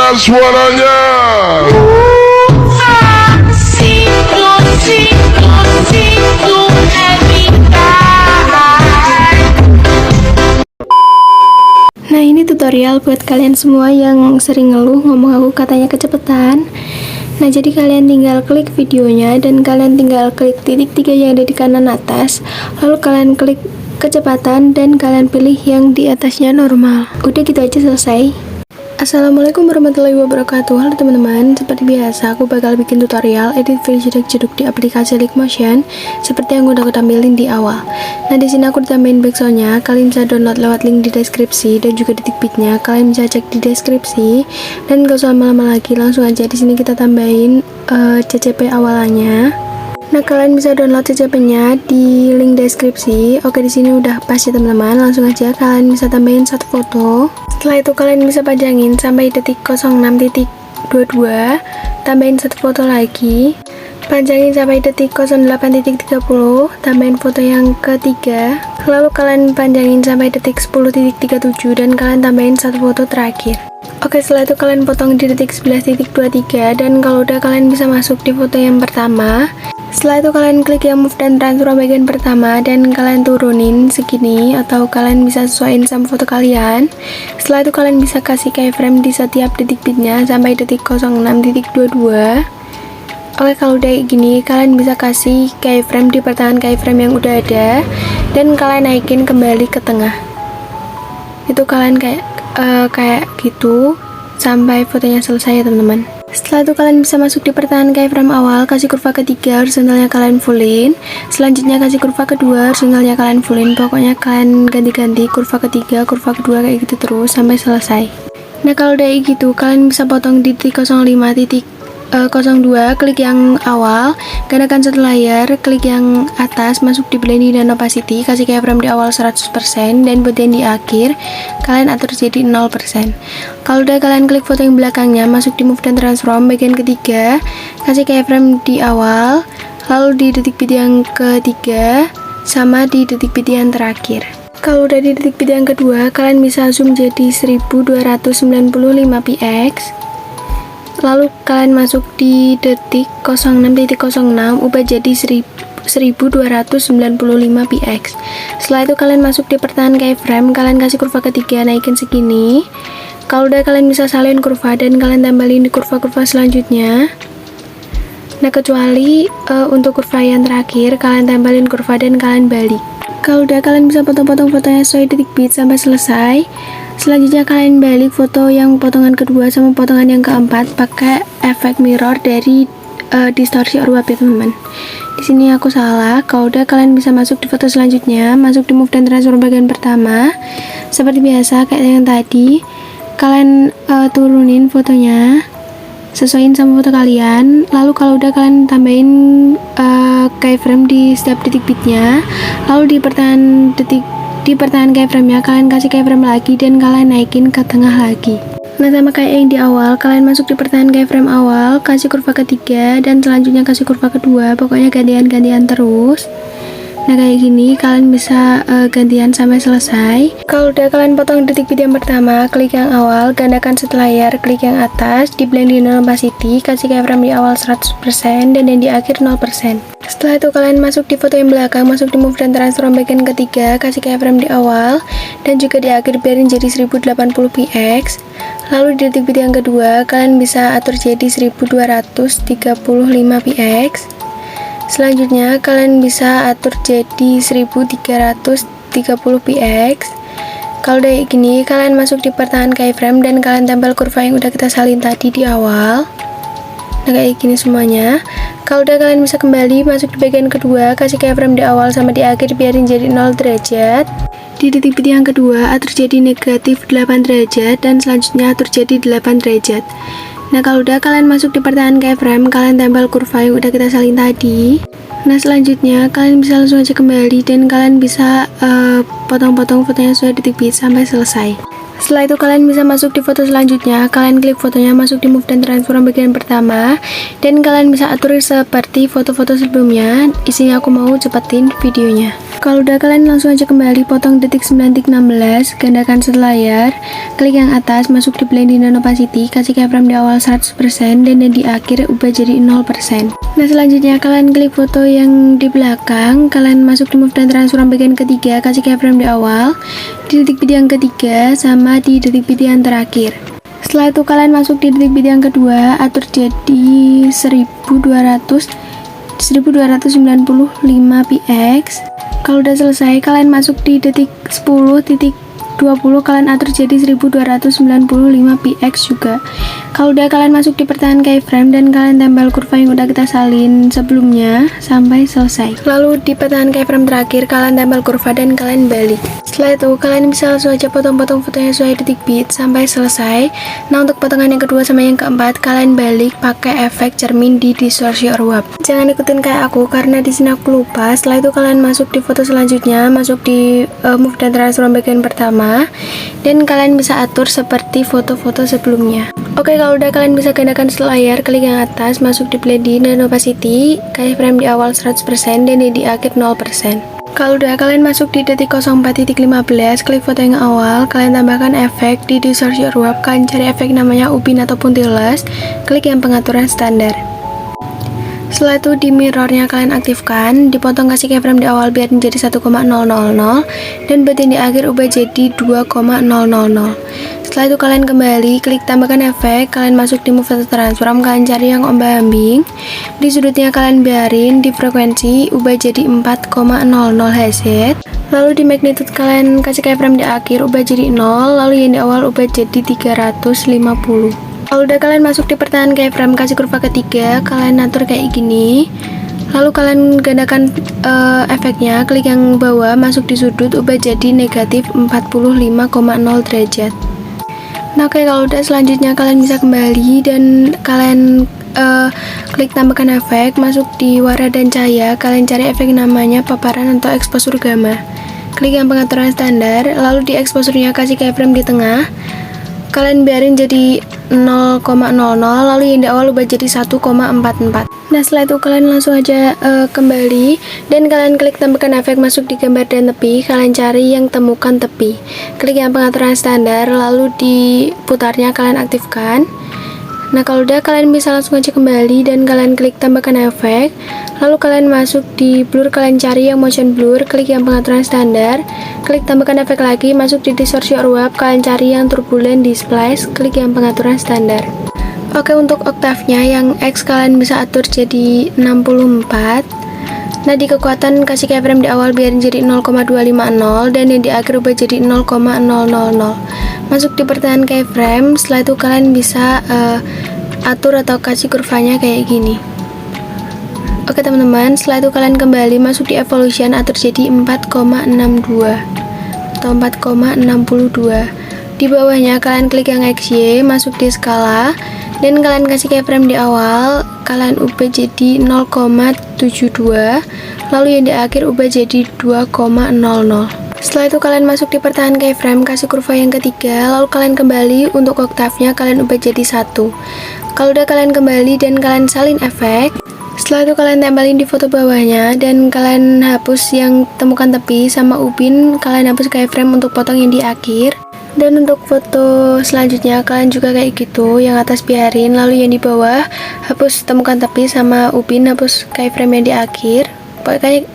mana suaranya? Nah, ini tutorial buat kalian semua yang sering ngeluh ngomong aku katanya kecepatan. Nah, jadi kalian tinggal klik videonya dan kalian tinggal klik titik 3 yang ada di kanan atas. Lalu kalian klik kecepatan dan kalian pilih yang di atasnya normal. Udah gitu aja, selesai. Assalamualaikum warahmatullahi wabarakatuh. Halo teman-teman, seperti biasa aku bakal bikin tutorial edit video jeduk-jeduk di aplikasi Leakmotion seperti yang udah aku tampilin di awal. Nah, di sini aku ditambahin backsoundnya. Kalian bisa download lewat link di deskripsi dan juga di tikbitnya. Kalian bisa cek di deskripsi. Dan gak usah lama-lama lagi, langsung aja di sini kita tambahin CCP awalannya. Nah, kalian bisa download CCP-nya di link deskripsi. Oke, di sini udah pas ya teman-teman. Langsung aja kalian bisa tambahin satu foto. Setelah itu kalian bisa panjangin sampai detik 06.22. Tambahin satu foto lagi. Panjangin sampai detik 08.30. Tambahin foto yang ketiga. Lalu kalian panjangin sampai detik 10.37 dan kalian tambahin satu foto terakhir. Oke, setelah itu kalian potong di detik 11.23 dan kalau udah kalian bisa masuk di foto yang pertama. Setelah itu kalian klik yang move dan transform bagian pertama dan kalian turunin segini atau kalian bisa sesuaiin sama foto kalian. Setelah itu kalian bisa kasih keyframe di setiap detik bitnya sampai detik 06.22. Oke, kalau udah gini kalian bisa kasih keyframe di pertengahan keyframe yang udah ada dan kalian naikin kembali ke tengah. Itu kalian kayak gitu sampai fotonya selesai ya teman-teman. Setelah itu kalian bisa masuk di pertengahan keyframe awal, kasih kurva ketiga, horizontalnya kalian fullin. Selanjutnya kasih kurva kedua, horizontalnya kalian fullin. Pokoknya kalian ganti-ganti kurva ketiga, kurva kedua kayak gitu terus sampai selesai. Nah, kalau udah gitu kalian bisa potong di titik 05.02, klik yang awal, gandakan satu layar, klik yang atas, masuk di blending dan opacity, kasih keyframe di awal 100% dan buat yang di akhir kalian atur jadi 0%. Kalau udah kalian klik foto yang belakangnya, masuk di move dan transform bagian ketiga, kasih keyframe di awal, lalu di detik bit yang ketiga sama di detik bit yang terakhir. Kalau udah di detik bit yang kedua, kalian bisa zoom jadi 1295 px. Lalu kalian masuk di detik 06.06, ubah jadi 1295 px. Setelah itu kalian masuk di pertengahan keyframe, kalian kasih kurva ketiga, naikin segini. Kalau udah kalian bisa salin kurva dan kalian tambahin di kurva-kurva selanjutnya. Nah, kecuali untuk kurva yang terakhir kalian tambahin kurva dan kalian balik. Kalau udah kalian bisa potong-potong fotonya sesuai detik bit sampai selesai. Selanjutnya kalian balik foto yang potongan kedua sama potongan yang keempat pakai efek mirror dari distorsi or wave ya teman-teman. Di sini aku salah. Kalau udah kalian bisa masuk di foto selanjutnya, masuk di move dan transform bagian pertama. Seperti biasa kayak yang tadi, kalian turunin fotonya, sesuaiin sama foto kalian. Lalu kalau udah kalian tambahin keyframe di setiap detik bitnya. Lalu di pertengahan keyframe-nya kalian kasih keyframe lagi dan kalian naikin ke tengah lagi. Nah, sama kayak yang di awal, kalian masuk di pertengahan keyframe awal, kasih kurva ketiga dan selanjutnya kasih kurva kedua. Pokoknya gantian-gantian terus. Nah, kayak gini kalian bisa gantian sampai selesai. Kalau udah kalian potong detik bit yang pertama, klik yang awal, gandakan satu layar, klik yang atas, di blending dan opacity, kasih keyframe di awal 100% dan yang di akhir 0%. Setelah itu kalian masuk di foto yang belakang, masuk di move dan transform bagian ketiga, kasih keyframe di awal dan juga di akhir biarin jadi 1080 px. Lalu di detik bit yang kedua kalian bisa atur jadi 1235 px. Selanjutnya kalian bisa atur jadi 1330 px. Kalau udah gini kalian masuk di pertengahan keyframe dan kalian tempel kurva yang udah kita salin tadi di awal. Nah, kayak gini semuanya. Kalau udah kalian bisa kembali masuk di bagian kedua, kasih keyframe di awal sama di akhir biarin jadi 0 derajat. Di detik bit yang kedua atur jadi negatif 8 derajat dan selanjutnya atur jadi 8 derajat. Nah, kalau udah kalian masuk di pertengahan keyframe, kalian tempel kurva yang udah kita salin tadi. Nah, selanjutnya kalian bisa langsung aja kembali dan kalian bisa potong-potong fotonya sesuai detik bit sampai selesai. Setelah itu kalian bisa masuk di foto selanjutnya, kalian klik fotonya, masuk di move dan transform bagian pertama, dan kalian bisa atur seperti foto-foto sebelumnya. Isinya aku mau cepetin videonya. Kalau udah, kalian langsung aja kembali, potong detik 9:16, gandakan selayar, klik yang atas, masuk di blending dan opacity, kasih keyframe di awal 100% dan di akhir ubah jadi 0%. Nah selanjutnya kalian klik foto yang di belakang, kalian masuk di move dan transform bagian ketiga, kasih keyframe di awal, di detik video yang ketiga, sama di detik video yang terakhir. Setelah itu kalian masuk di detik video yang kedua, atur jadi 1295 px. Kalau udah selesai, kalian masuk di detik 10:20, kalian atur jadi 1295 px juga. Kalau udah, kalian masuk di pertahanan keyframe dan kalian tempel kurva yang udah kita salin sebelumnya sampai selesai. Lalu di pertahanan keyframe terakhir, kalian tempel kurva dan kalian balik. Setelah itu kalian bisa langsung aja potong-potong fotonya sesuai detik bit sampai selesai. Nah untuk potongan yang kedua sama yang keempat, kalian balik pakai efek cermin di distorsi or warp. Jangan ikutin kayak aku karena di sini aku lupa. Setelah itu kalian masuk di foto selanjutnya, masuk di move dan transform bagian pertama, dan kalian bisa atur seperti foto-foto sebelumnya. Oke, kalau udah, kalian bisa gandakan selayar, klik yang atas, masuk di blending dan opacity, keyframe di awal 100% dan di akhir 0%. Kalau udah, kalian masuk di detik 04:15, klik foto yang awal, kalian tambahkan efek di distorsi or warp, kalian cari efek namanya upin ataupun tiles, klik yang pengaturan standar. Setelah itu di mirrornya kalian aktifkan, dipotong kasih keyframe di awal biar menjadi 1,000 dan bagian di akhir ubah jadi 2,000. Setelah itu kalian kembali, klik tambahkan efek, kalian masuk di move atau transform, kalian cari yang ombak ambing, di sudutnya kalian biarin, di frekuensi ubah jadi 4,00 Hz, lalu di magnitude kalian kasih keyframe di akhir ubah jadi 0, lalu yang di awal ubah jadi 350. Kalau udah, kalian masuk di pertahanan keyframe, kasih kurva ketiga, kalian atur kayak gini, lalu kalian gandakan efeknya, klik yang bawah, masuk di sudut, ubah jadi negatif 45,0 derajat. Nah oke, kalau udah, selanjutnya kalian bisa kembali dan kalian klik tambahkan efek, masuk di warna dan cahaya, kalian cari efek namanya paparan atau exposure gamma, klik yang pengaturan standar, lalu di exposure-nya kasih keyframe di tengah, kalian biarin jadi 0,00, lalu yang di awal ubah jadi 1,44. Nah setelah itu kalian langsung aja kembali dan kalian klik tambahkan efek, masuk di gambar dan tepi, kalian cari yang temukan tepi, klik yang pengaturan standar, lalu diputarnya kalian aktifkan. Nah kalau udah, kalian bisa langsung aja kembali dan kalian klik tambahkan efek, lalu kalian masuk di blur, kalian cari yang motion blur, klik yang pengaturan standar, klik tambahkan efek lagi, masuk di distorsi or warp, kalian cari yang turbulent displace, klik yang pengaturan standar. Oke, untuk oktavnya yang X kalian bisa atur jadi 64. Nah di kekuatan kasih keyframe di awal biar jadi 0,250 dan yang di akhir ubah jadi 0,000. Masuk di pertahanan keyframe, setelah itu kalian bisa atur atau kasih kurvanya kayak gini. Oke teman-teman, setelah itu kalian kembali, masuk di evolution, atur jadi 4,62 atau 4,62. Di bawahnya kalian klik yang XY, masuk di skala, dan kalian kasih keyframe di awal, kalian ubah jadi 0,72, lalu yang di akhir ubah jadi 2,00. Setelah itu kalian masuk di pertahanan keyframe, kasih kurva yang ketiga, lalu kalian kembali, untuk oktavnya kalian ubah jadi 1. Kalau udah, kalian kembali dan kalian salin efek. Setelah itu kalian tempelin di foto bawahnya dan kalian hapus yang temukan tepi sama upin, kalian hapus keyframe untuk potong yang di akhir. Dan untuk foto selanjutnya kalian juga kayak gitu, yang atas biarin, lalu yang di bawah hapus temukan tepi sama upin, hapus keyframe yang di akhir.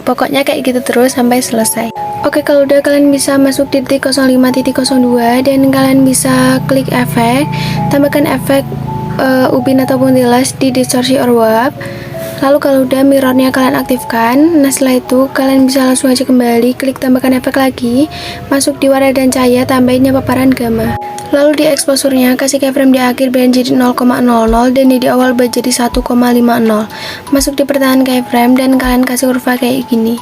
Pokoknya kayak gitu terus sampai selesai. Oke, kalau udah, kalian bisa masuk di detik 05:02 dan kalian bisa klik efek, tambahkan efek upin ataupun tiles di distorsi or warp. Lalu kalau udah, mirrornya kalian aktifkan. Nah setelah itu kalian bisa langsung aja kembali, klik tambahkan efek lagi, masuk di warna dan cahaya, tambahinnya paparan gamma, lalu di exposure-nya kasih keyframe di akhir biar jadi 0,00 dan di awal biar jadi 1,50. Masuk di pertahanan keyframe dan kalian kasih kurva kayak gini.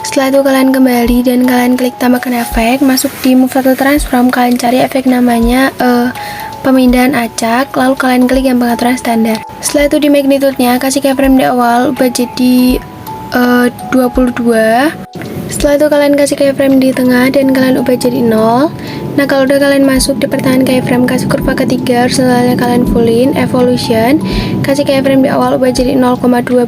Setelah itu kalian kembali dan kalian klik tambahkan efek, masuk di move atau transform, kalian cari efek namanya pemindahan acak, lalu kalian klik yang pengaturan standar. Setelah itu di magnitude-nya kasih keyframe di awal ubah jadi 22. Setelah itu kalian kasih keyframe di tengah dan kalian ubah jadi 0. Nah, kalau udah kalian masuk di pertengahan keyframe, kasih kurva ketiga, horizontalnya kalian fullin, evolution, kasih keyframe di awal ubah jadi 0,12,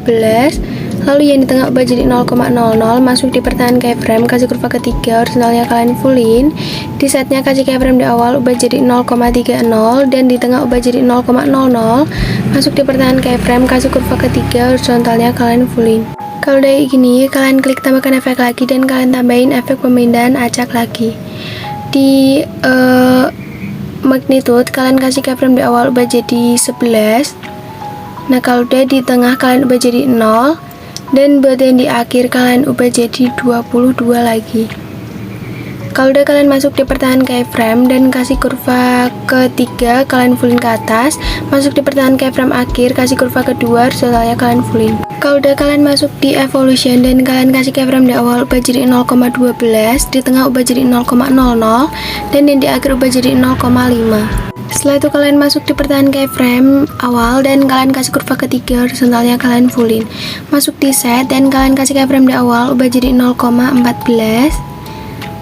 lalu yang di tengah ubah jadi 0,00, masuk di pertengahan keyframe, kasih kurva ketiga, horizontalnya kalian fullin, di setnya kasih keyframe di awal ubah jadi 0,30 dan di tengah ubah jadi 0,00, masuk di pertengahan keyframe, kasih kurva ketiga, horizontalnya kalian fullin. Kalau udah gini, kalian klik tambahkan efek lagi dan kalian tambahin efek pemindahan acak lagi. Di magnitude kalian kasih keyframe di awal ubah jadi 11. Nah, kalau udah di tengah kalian ubah jadi 0 dan buat yang di akhir kalian ubah jadi 22 lagi. Kalau udah kalian masuk di pertengahan keyframe dan kasih kurva ketiga, kalian fullin ke atas, masuk di pertengahan keyframe akhir, kasih kurva kedua, horizontalnya kalian fullin. Kalau udah kalian masuk di evolution dan kalian kasih keyframe di awal ubah jadi 0,12, di tengah ubah jadi 0,00 dan yang di akhir ubah jadi 0,5. Setelah itu kalian masuk di pertengahan keyframe awal dan kalian kasih kurva ketiga, horizontalnya kalian fullin. Masuk di set dan kalian kasih keyframe di awal ubah jadi 0,14.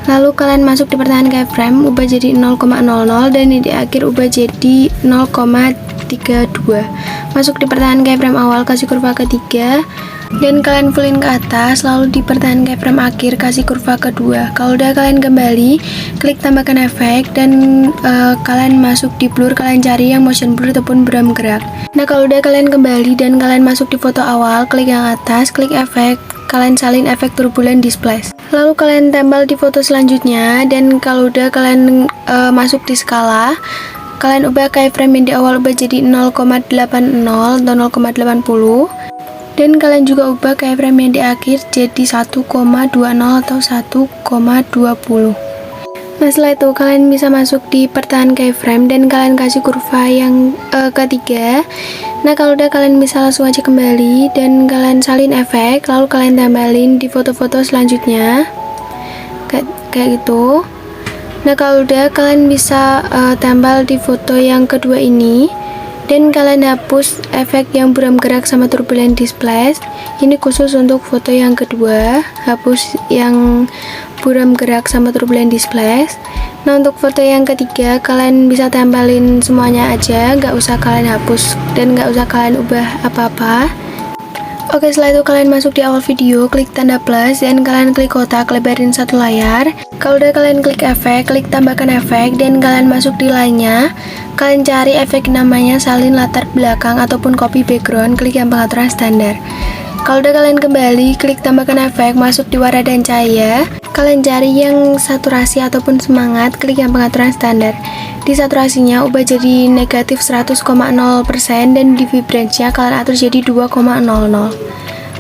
Lalu kalian masuk di pertengahan keyframe ubah jadi 0,00 dan di akhir ubah jadi 0,32. Masuk di pertengahan keyframe awal kasih kurva ketiga dan kalian fullin ke atas, lalu di pertengahan keyframe akhir kasih kurva kedua. Kalau udah kalian kembali, klik tambahkan efek dan kalian masuk di blur, kalian cari yang motion blur ataupun buram gerak. Nah, kalau udah kalian kembali dan kalian masuk di foto awal, klik yang atas, klik efek, kalian salin efek turbulent displace. Lalu kalian tempel di foto selanjutnya dan kalau udah kalian masuk di skala, kalian ubah keyframe yang di awal ubah jadi 0,80 atau 0,80 dan kalian juga ubah keyframe yang di akhir jadi 1,20 atau 1,20. Nah, setelah itu kalian bisa masuk di pertengahan keyframe dan kalian kasih kurva yang ketiga. Nah, kalau udah kalian bisa langsung aja kembali dan kalian salin efek, lalu kalian tambelin di foto-foto selanjutnya kayak gitu. Nah, kalau udah kalian bisa tempel di foto yang kedua ini dan kalian hapus efek yang buram gerak sama turbulent displace. Ini khusus untuk foto yang kedua, hapus yang buram gerak sama turbulent displace. Nah, untuk foto yang ketiga kalian bisa tempelin semuanya aja, nggak usah kalian hapus dan nggak usah kalian ubah apa-apa. Oke, setelah itu kalian masuk di awal video, klik tanda plus dan kalian klik kotak, lebarin satu layar. Kalau udah kalian klik efek, klik tambahkan efek dan kalian masuk di lainnya. Kalian cari efek namanya salin latar belakang ataupun copy background, klik yang pengaturan standar. Kalau udah kalian kembali, klik tambahkan efek, masuk di warna dan cahaya. Kalian cari yang saturasi ataupun semangat, klik yang pengaturan standar. Di saturasinya ubah jadi negatif 100,0% dan di vibrance-nya kalian atur jadi 2,00.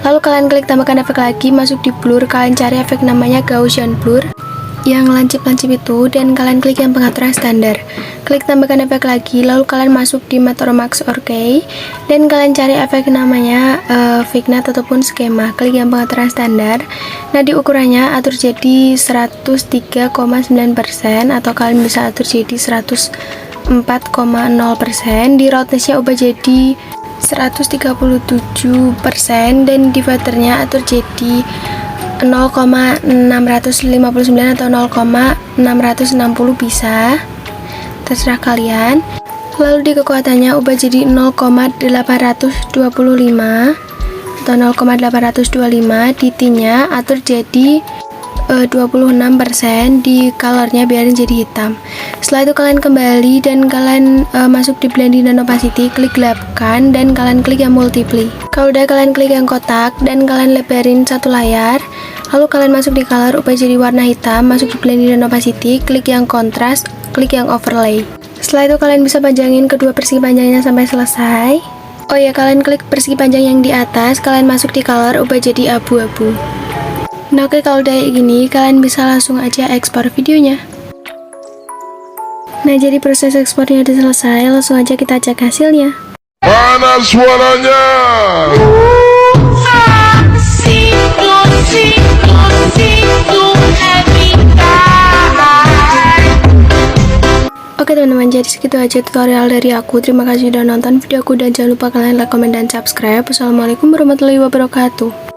Lalu kalian klik tambahkan efek lagi, masuk di blur, kalian cari efek namanya Gaussian blur yang lancip-lancip itu dan kalian klik yang pengaturan standar. Klik tambahkan efek lagi, lalu kalian masuk di Matter Max or Key dan kalian cari efek namanya vignette ataupun skema, klik yang pengaturan standar. Nah, di ukurannya atur jadi 103,9% atau kalian bisa atur jadi 104,0%. Di roughness-nya ubah jadi 137% dan dividernya atur jadi 0,659 atau 0,660 bisa, terserah kalian. Lalu di kekuatannya ubah jadi 0,825 atau 0,825. Di T-nya atur jadi 26%. Di colornya biarin jadi hitam. Setelah itu kalian kembali dan kalian masuk di blending dan opacity, klik gelapkan dan kalian klik yang multiply. Kalau udah kalian klik yang kotak dan kalian lebarin satu layar, lalu kalian masuk di color, ubah jadi warna hitam, masuk di blending dan opacity, klik yang contrast, klik yang overlay. Setelah itu kalian bisa panjangin kedua persegi panjangnya sampai selesai. Oh ya, kalian klik persegi panjang yang di atas, kalian masuk di color, ubah jadi abu-abu. Nah, oke, kalau udah kayak gini, kalian bisa langsung aja ekspor videonya. Nah, jadi proses ekspornya udah selesai, langsung aja kita cek hasilnya. Mana suaranya? Oke teman-teman, jadi segitu aja tutorial dari aku. Terima kasih sudah nonton videoku dan jangan lupa kalian like, komen, dan subscribe. Wassalamualaikum warahmatullahi wabarakatuh.